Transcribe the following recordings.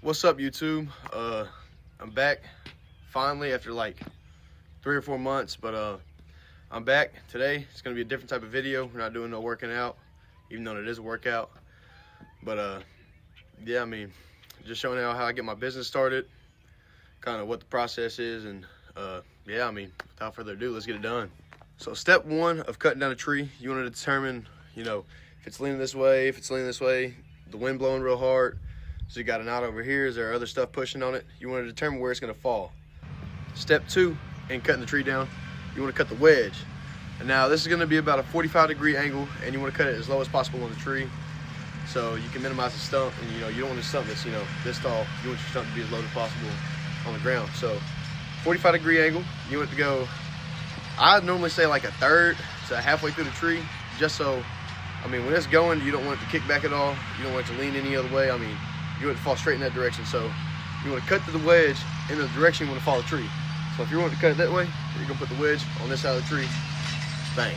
What's up, YouTube? I'm back finally after like 3 or 4 months, but I'm back today. It's gonna be a different type of video. We're not doing no working out, even though it is a workout. But yeah, I mean, just showing how I get my business started, kind of what the process is, and yeah, I mean, without further ado, let's get it done. So step one of cutting down a tree, you want to determine, if it's leaning this way, the wind blowing real hard. So you got a knot over here. Is there other stuff pushing on it? You want to determine where it's going to fall. Step two in cutting the tree down, you want to cut the wedge. And now this is going to be about a 45-degree angle, and you want to cut it as low as possible on the tree, so you can minimize the stump. And you don't want a stump that's this tall. You want your stump to be as low as possible on the ground. So 45-degree angle. You want it to go. I'd normally say like a third to halfway through the tree, just so. I mean, when it's going, you don't want it to kick back at all. You don't want it to lean any other way. I mean, you want it to fall straight in that direction. So you want to cut the wedge in the direction you want to fall the tree. So if you want to cut it that way, you're going to put the wedge on this side of the tree. Bang.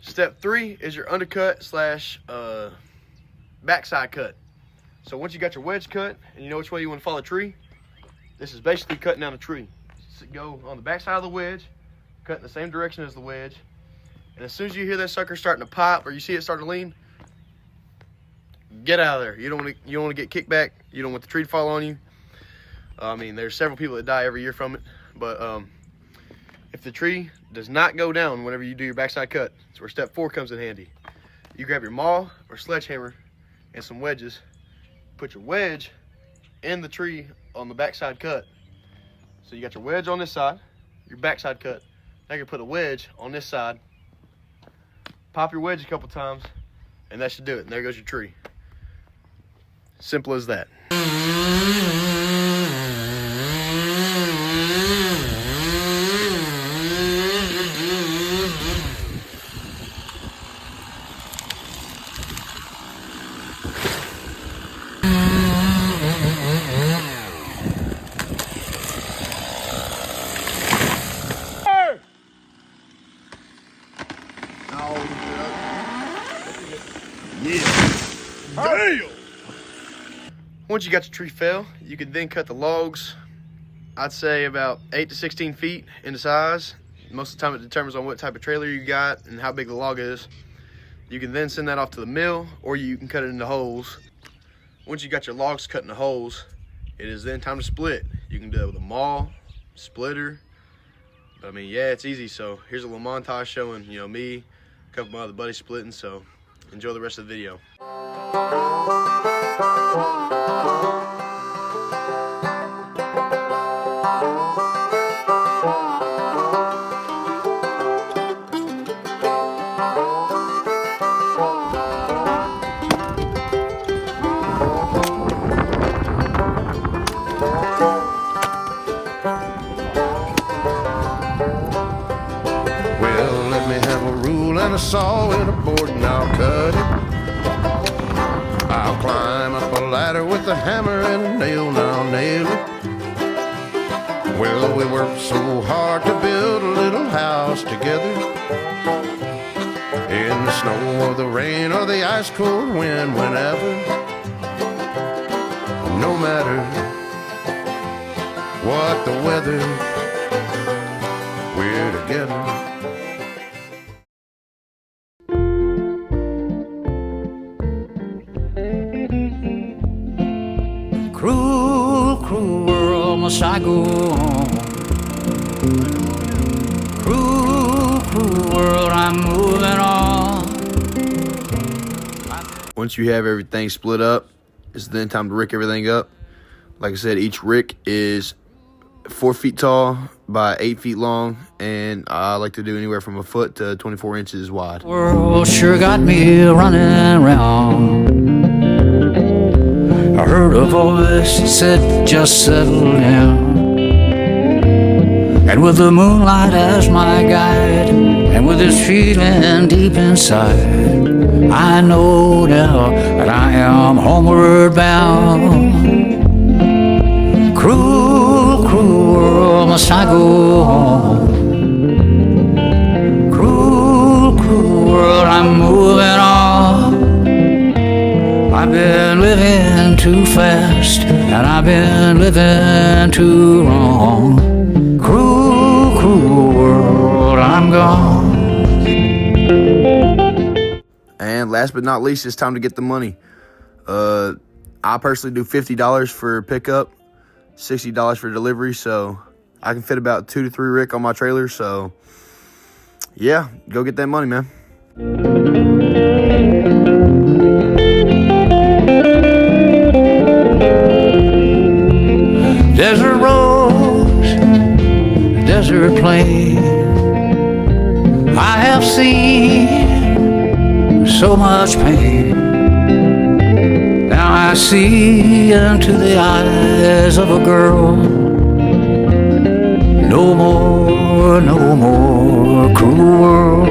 Step three is your undercut slash backside cut. So once you got your wedge cut and you know which way you want to fall the tree, this is basically cutting down the tree. So go on the backside of the wedge, cut in the same direction as the wedge. And as soon as you hear that sucker starting to pop or you see it starting to lean, get out of there. You don't want to get kicked back. You don't want the tree to fall on you. I mean, there's several people that die every year from it. But if the tree does not go down whenever you do your backside cut, that's where step four comes in handy. You grab your maul or sledgehammer and some wedges. Put your wedge in the tree on the backside cut. So you got your wedge on this side, your backside cut. Now you can put a wedge on this side. Pop your wedge a couple times, and that should do it. And there goes your tree. Simple as that. Yeah. Damn. Once you got your tree fell, you can then cut the logs. I'd say about 8 to 16 feet in size. Most of the time it determines on what type of trailer you got and how big the log is. You can then send that off to the mill, or you can cut it into holes. Once you got your logs cut into holes, it is then time to split. You can do that with a maul, splitter. But I mean, yeah, it's easy. So here's a little montage showing, me, a couple of my other buddies splitting. So enjoy the rest of the video. Well, let me have a rule and a saw and a board and I'll cut it. I'll climb up a ladder with a hammer and a nail and I'll nail it. Well, we worked so hard to build a little house together. In the snow or the rain or the ice cold wind, whenever. No matter what the weather, we're together. Cruel, cruel world, must I go on? Cruel, cruel world, I'm moving on. Once you have everything split up, it's then time to rick everything up. Like I said, each rick is 4 feet tall by 8 feet long, and I like to do anywhere from a foot to 24 inches wide. World sure got me running around. I heard a voice that said, just settle down. And with the moonlight as my guide, and with this feeling deep inside, I know now that I am homeward bound. Cruel, cruel world, must I go on? Cruel, cruel world, I'm moving on. I've been living too fast, and I've been living too long. Cruel, cruel world, I'm gone. And last but not least, it's time to get the money. I personally do $50 for pickup, $60 for delivery, so I can fit about 2 to 3 rick on my trailer. So yeah, go get that money, man. Desert rose, desert plain, I have seen so much pain. Now I see into the eyes of a girl. No more, no more cruel world.